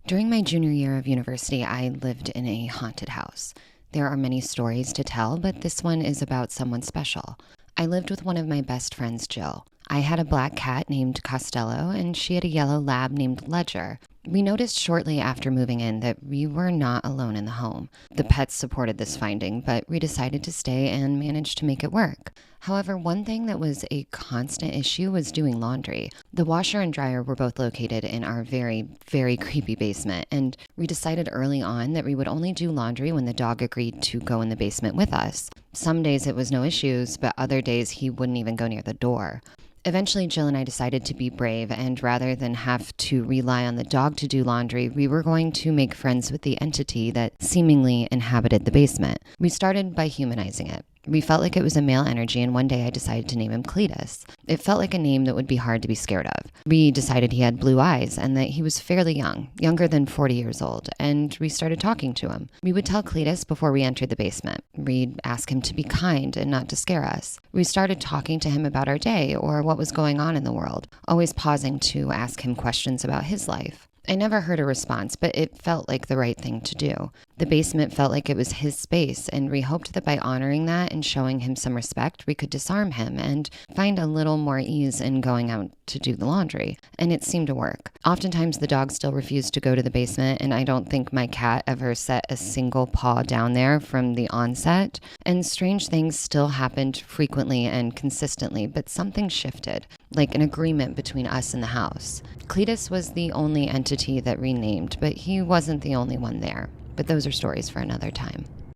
During my junior year of university, I lived in a haunted house. There are many stories to tell, but this one is about someone special. I lived with one of my best friends, Jill. I had a black cat named Costello, and she had a yellow lab named Ledger. We noticed shortly after moving in that we were not alone in the home. The pets supported this finding, but we decided to stay and managed to make it work. However, one thing that was a constant issue was doing laundry. The washer and dryer were both located in our very, very creepy basement, and we decided early on that we would only do laundry when the dog agreed to go in the basement with us. Some days it was no issues, but other days he wouldn't even go near the door. Eventually, Jill and I decided to be brave, and rather than have to rely on the dog to do laundry, we were going to make friends with the entity that seemingly inhabited the basement. We started by humanizing it. We felt like it was a male energy, and one day I decided to name him Cletus. It felt like a name that would be hard to be scared of. We decided he had blue eyes and that he was fairly young, younger than 40 years old, and we started talking to him. We would tell Cletus before we entered the basement. We'd ask him to be kind and not to scare us. We started talking to him about our day or what was going on in the world, always pausing to ask him questions about his life. I never heard a response, but it felt like the right thing to do. The basement felt like it was his space, and we hoped that by honoring that and showing him some respect, we could disarm him and find a little more ease in going out to do the laundry. And it seemed to work. Oftentimes, the dog still refused to go to the basement, and I don't think my cat ever set a single paw down there from the onset. And strange things still happened frequently and consistently, but something shifted, like an agreement between us and the house. Cletus was the only entity that renamed, but he wasn't the only one there. But those are stories for another time.